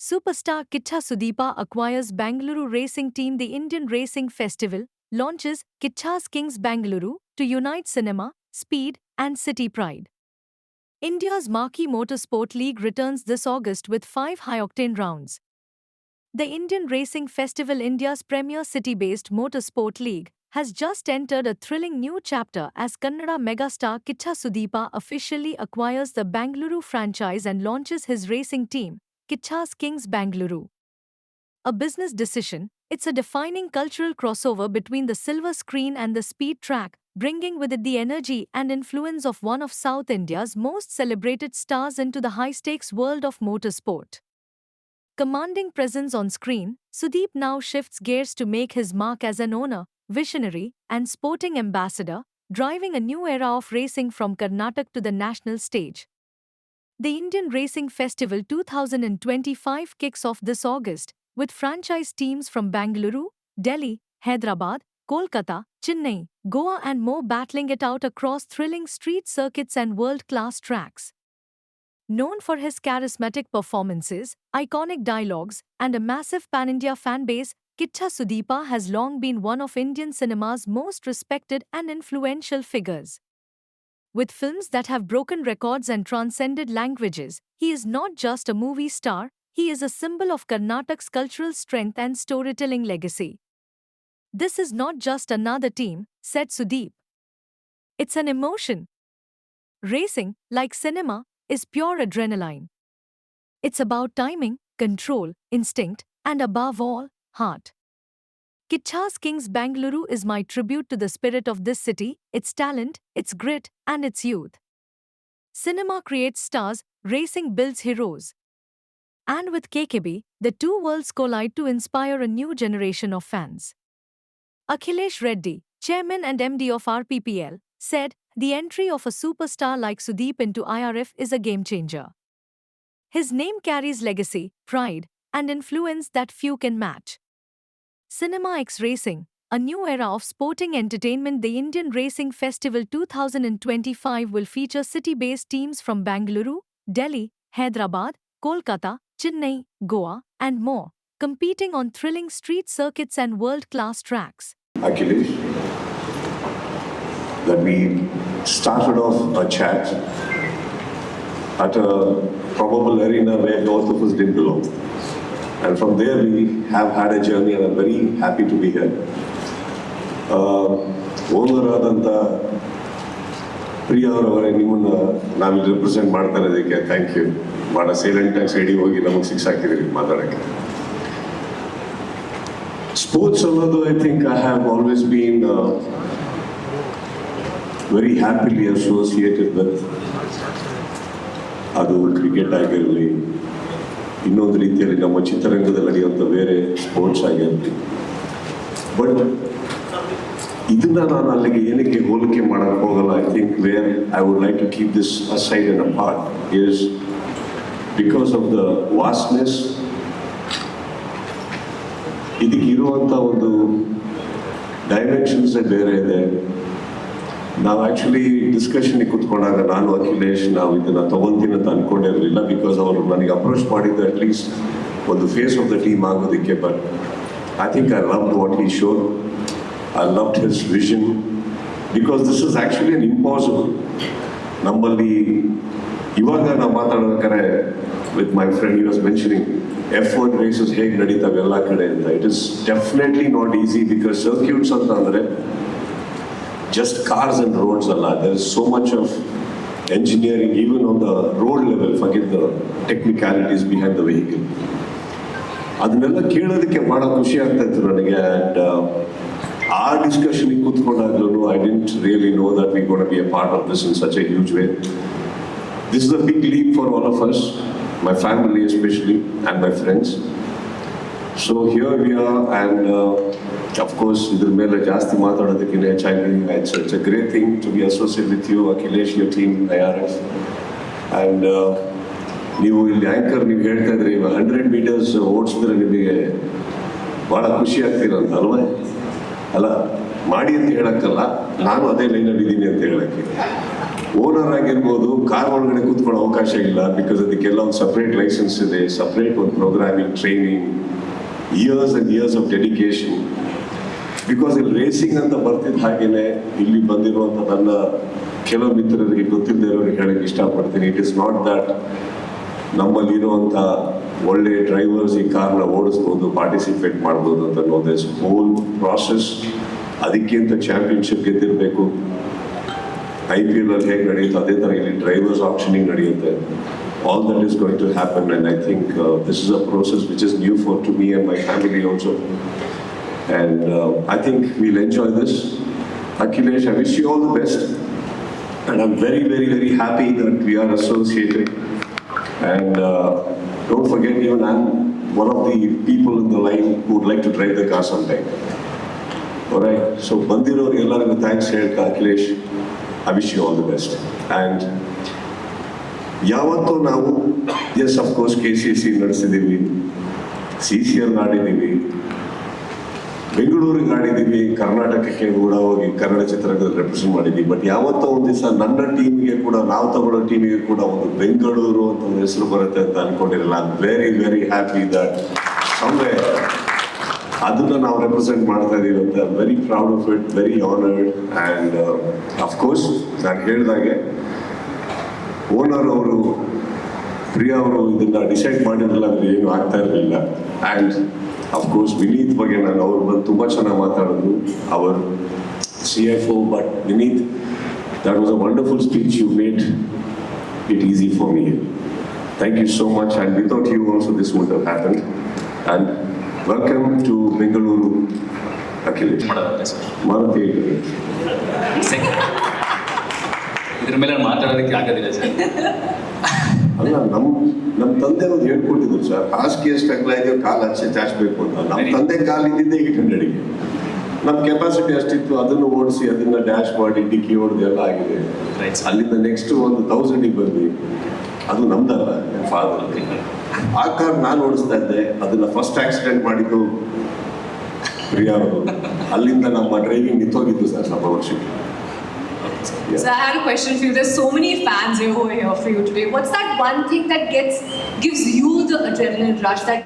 Superstar Kicha Sudeepa acquires Bangalore racing team. The Indian Racing Festival launches Kicha's Kings Bangalore to unite cinema, speed, and city pride. India's marquee motorsport league returns this August with 5 high-octane rounds. The Indian Racing Festival, India's premier city-based motorsport league, has just entered a thrilling new chapter as Kannada megastar Kicha Sudeepa officially acquires the Bangalore franchise and launches his racing team, Kicha's Kings Bangalore. A business decision, it's a defining cultural crossover between the silver screen and the speed track, bringing with it the energy and influence of one of South India's most celebrated stars into the high-stakes world of motorsport. Commanding presence on screen, Sudeep now shifts gears to make his mark as an owner, visionary, and sporting ambassador, driving a new era of racing from Karnataka to the national stage. The Indian Racing Festival 2025 kicks off this August, with franchise teams from Bangalore, Delhi, Hyderabad, Kolkata, Chennai, Goa and more battling it out across thrilling street circuits and world-class tracks. Known for his charismatic performances, iconic dialogues, and a massive pan-India fan base, Kicha Sudeepa has long been one of Indian cinema's most respected and influential figures. With films that have broken records and transcended languages, he is not just a movie star, he is a symbol of Karnataka's cultural strength and storytelling legacy. This is not just another team, said Sudeep. It's an emotion. Racing, like cinema, is pure adrenaline. It's about timing, control, instinct, and above all, heart. Kicha's Kings Bangalore is my tribute to the spirit of this city, its talent, its grit, and its youth. Cinema creates stars, racing builds heroes. And with KKB, the two worlds collide to inspire a new generation of fans. Akhilesh Reddy, chairman and MD of RPPL, said, "The entry of a superstar like Sudeep into IRF is a game-changer. His name carries legacy, pride, and influence that few can match." Cinema X Racing, a new era of sporting entertainment. The Indian Racing Festival 2025 will feature city-based teams from Bangalore, Delhi, Hyderabad, Kolkata, Chennai, Goa, and more, competing on thrilling street circuits and world-class tracks. Akhilesh, that we started off a chat at a probable arena where both of us didn't belong. And from there we have had a journey and I'm very happy to be here. Owner ಆದಂಥ ಪ್ರಿಯ ಅವರವರೇ ನಿಮ್ಮನ್ನು ನಾವಿಲ್ಲಿ represent ಮಾಡ್ತಾ ಇರೋದಕ್ಕೆ thank you. ಭಾಳ ಸೈಲೆಂಟಾಗಿ ಸೈಡಿಗೆ ಹೋಗಿ ನಮಗೆ ಸಿಕ್ಸ್ ಹಾಕಿದ್ದೀರಿ ಮಾತಾಡೋಕ್ಕೆ. ಸ್ಪೋರ್ಟ್ಸ್ ಅನ್ನೋದು I think I have always been very happily associated with. ಅದು ಕ್ರಿಕೆಟ್ ಆಗಿರಲಿ, ಇನ್ನೊಂದು ರೀತಿಯಲ್ಲಿ ನಮ್ಮ ಚಿತ್ರರಂಗದಲ್ಲಿ ನಡೆಯುವಂಥ ಬೇರೆ ಸ್ಪೋರ್ಟ್ಸ್ ಆಗಿರಲಿ. ಬಟ್ ಇದನ್ನ ನಾನು ಅಲ್ಲಿಗೆ ಏನಕ್ಕೆ ಹೋಲಿಕೆ ಮಾಡೋಕ್ಕೆ ಹೋಗಲ್ಲ. I think where I would like to keep this aside and apart is because of the vastness. ಇದಕ್ಕಿರುವಂಥ ಒಂದು ಡೈಮೆನ್ಷನ್ಸೇ ಬೇರೆ ಇದೆ. ನಾವು ಆ್ಯಕ್ಚುಲಿ ಡಿಸ್ಕಷನ್ಗೆ ಕೂತ್ಕೊಂಡಾಗ ನಾನು ಅಖಿಲೇಶ್ ನಾವು ಇದನ್ನು ತೊಗೊತೀನಿ ಅಂತ ಅಂದ್ಕೊಂಡಿರಲಿಲ್ಲ. ಬಿಕಾಸ್ ಅವರು ನನಗೆ ಅಪ್ರೋಚ್ ಮಾಡಿದ್ದು ಅಟ್ಲೀಸ್ಟ್ ಒಂದು ಫೇಸ್ ಆಫ್ ದ ಟೀಮ್ ಆಗೋದಕ್ಕೆ. But I think I loved what he showed. I loved his vision because this is actually an impossible. ನಮ್ಮಲ್ಲಿ ಇವಾಗ ನಾವು ಮಾತಾಡಬೇಕಾದ್ರೆ with my friend he was mentioning F1 races ಹೇಗೆ ನಡೀತಾವೆ ಎಲ್ಲ ಕಡೆ ಅಂತ. It is definitely not easy because circuits ಅಂತ ಅಂದರೆ just cars and roads ಅಲ್ಲ. there is so much of engineering even on the road level. forget the technicalities behind the vehicle. ಅದನ್ನೆಲ್ಲ ಕೇಳೋದಕ್ಕೆ ಭಾಳ ಖುಷಿ ಆಗ್ತಾ ಇತ್ತು ನನಗೆ. ಆ್ಯಂಡ್ ಆ ಡಿಸ್ಕಷನ್ಗೆ ಕೂತ್ಕೊಂಡಾಗ್ಲೂ I didn't really know that we gonna be a part of this in such a huge way. This is a big leap for all of us, my family especially and my friends. So here we are and of course ಇದ್ರ ಮೇಲೆ ಜಾಸ್ತಿ ಮಾತಾಡೋದಕ್ಕಿಂತ ಹೆಚ್ಚಾಗಿ it's a great thing to be associate with you Akhilesh, your team IRF. And ನೀವು ಇಲ್ಲಿ anchor ನೀವು ಹೇಳ್ತಾ ಇದ್ರಿ 100 meters ಓಡಿಸಿದ್ರೆ ನಿಮಗೆ ಭಾಳ ಖುಷಿ ಆಗ್ತಿರಂತ ಅಲ್ವಾ? ಅಲ್ಲ ಮಾಡಿ ಅಂತ ಹೇಳಕ್ಕಲ್ಲ, ನಾನು ಅದೇ ಲೈನಲ್ಲಿ ಇದ್ದೀನಿ ಅಂತ ಹೇಳಕ್ಕೆ. ಓನರ್ ಆಗಿರ್ಬೋದು, ಕಾರ್ ಒಳಗಡೆ ಕೂತ್ಕೊಳ್ಳೋ ಅವಕಾಶ ಇಲ್ಲ. ಬಿಕಾಸ್ ಅದಕ್ಕೆಲ್ಲ ಒಂದು ಸಪ್ರೇಟ್ ಲೈಸೆನ್ಸ್ ಇದೆ, ಸಪ್ರೇಟ್ ಒಂದು programming, training, years and years of dedication. Because ಇಲ್ಲಿ ರೇಸಿಂಗ್ ಅಂತ ಬರ್ತಿದ್ದ ಹಾಗೇನೆ ಇಲ್ಲಿ ಬಂದಿರುವಂಥ ನನ್ನ ಕೆಲವು ಮಿತ್ರರಿಗೆ ಗೊತ್ತಿಲ್ಲದೆ ಇರೋರಿಗೆ ಹೇಳಕ್ಕೆ ಇಷ್ಟಪಡ್ತೀನಿ. ಇಟ್ ಇಸ್ ನಾಟ್ ದಟ್ ನಮ್ಮಲ್ಲಿರುವಂಥ ಒಳ್ಳೆ ಡ್ರೈವರ್ಸ್ ಈ ಕಾರ್ನ ಓಡಿಸ್ಬೋದು, ಪಾರ್ಟಿಸಿಪೇಟ್ ಮಾಡ್ಬೋದು ಅಂತ ಅನ್ನೋದು ಹೋಲ್ ಪ್ರಾಸೆಸ್. ಅದಕ್ಕಿಂತ ಚಾಂಪಿಯನ್ಶಿಪ್ ಗೆದ್ದಿರಬೇಕು. IPL ಅಲ್ಲಿ ಹೇಗೆ ನಡೆಯುತ್ತೆ ಅದೇ ಥರ ಇಲ್ಲಿ ಡ್ರೈವರ್ಸ್ ಆಪ್ಷನಿಂಗ್ ನಡೆಯುತ್ತೆ. All that is going to happen, and I think this is a process which is new to me and my family also. And I think we'll enjoy this. Akhilesh, I wish you all the best. And I'm very, very, very happy that we are associated. And don't forget, even I'm one of the people in the line who would like to drive the car sometime. All right. So, Bandiror, ಎಲ್ಲರಿಗೂ thanks ಹೇಳ್ತಾ Akhilesh. I wish you all the best. And ಯಾವತ್ತೂ ನಾವು yes of course KCC ನಡೆಸಿದ್ದೀವಿ, CCL ಆಡಿದ್ದೀವಿ, ಬೆಂಗಳೂರಿಗೆ ಆಡಿದ್ದೀವಿ, ಕರ್ನಾಟಕಕ್ಕೆ ಕೂಡ ಹೋಗಿ ಕನ್ನಡ ಚಿತ್ರರಂಗದಲ್ಲಿ represent ಮಾಡಿದ್ದೀವಿ. ಬಟ್ ಯಾವತ್ತೋ ಒಂದು ದಿವಸ ನನ್ನ ಟೀಮಿಗೆ ಕೂಡ, ನಾವು ತಗೊಳ್ಳೋ ಟೀಮಿಗೆ ಕೂಡ ಒಂದು ಬೆಂಗಳೂರು ಅಂತ ಒಂದು ಹೆಸರು ಬರುತ್ತೆ ಅಂತ ಅನ್ಕೊಂಡಿರಲ್ಲ. I am very very happy that somewhere ಅದನ್ನ ನಾವು ರೆಪ್ರೆಸೆಂಟ್ ಮಾಡ್ತಾ ಇದೀವಿ ಅಂತ. Very proud of it, very honoured. And of course ನಾನು ಹೇಳಿದಾಗೆ ಓನರ್ ಅವರು, ಪ್ರಿಯಾ ಅವರು ಇದನ್ನ ಡಿಸೈಡ್ ಮಾಡಿರಲಿಲ್ಲ ಅಂದ್ರೆ ಏನು ಆಗ್ತಾ ಇರಲಿಲ್ಲ. ಆ್ಯಂಡ್ ಅಫ್ಕೋರ್ಸ್ ವಿನೀತ್ ಬಗ್ಗೆ ನಾನು ಅವ್ರು ಬಂದು ತುಂಬ ಚೆನ್ನಾಗಿ ಮಾತಾಡಿದ್ರು, ಅವರ್ CFO. But Vineet, that was a wonderful speech. You made it easy for me. Thank you so much. And without you also this would have happen. And welcome to Bengaluru Akhilesh. Maruti ಇದ್ರ ಮೇಲೆ ಮಾತಾಡೋದಕ್ಕೆ ಆಗೋದಿಲ್ಲ ಸರ್. ಅಲ್ಲ, ನಮ್ಮ ತಂದೆ ಒಂದು ಹೇಳ್ಕೊಟ್ಟಿದ್ರು ಸರ್, ಹಾಸಿಗೆ ಎಷ್ಟು ಅಗಲ ಇದೆಯೋ ಕಾಲು ಅಚ್ಚೆ ಚಾಚಬೇಕು ಅಂತ. ನಮ್ಮ ತಂದೆ ಕಾಲು ಇದ್ದಿದ್ದೆ 800ಗೆ. ನಮ್ಮ ಕೆಪಾಸಿಟಿ ಅಷ್ಟಿತ್ತು, ಅದನ್ನು ಓಡಿಸಿ ಅದನ್ನ ಡ್ಯಾಶ್ ಮಾಡಿ ಡಿಕ್ಕಿ ಹೊಡೆದು ಎಲ್ಲ ಆಗಿದೆ. ಅಲ್ಲಿಂದ ನೆಕ್ಸ್ಟ್ ಒಂದು 1000ಗೆ ಬಂದ್ವಿ. ಅದು ನಮ್ದಲ್ಲ, ನನ್ನ ಫಾದರ್. ಆ ಕಾರ್ ನಾನು ಓಡಿಸ್ತಾ ಇದ್ದೆ. ಅದನ್ನ ಫಸ್ಟ್ ಆಕ್ಸಿಡೆಂಟ್ ಮಾಡಿದ್ದು ಪ್ರಿಯಾ ಅವರು. ಅಲ್ಲಿಂದ ನಮ್ಮ ಡ್ರೈವಿಂಗ್ ನಿಂತೋಗಿದ್ದು ಸರ್ ಸ್ವಲ್ಪ ವರ್ಷಕ್ಕೆ. So I had a question for you. There's so many fans who are here for you today. What's that one thing that gives you the adrenaline rush that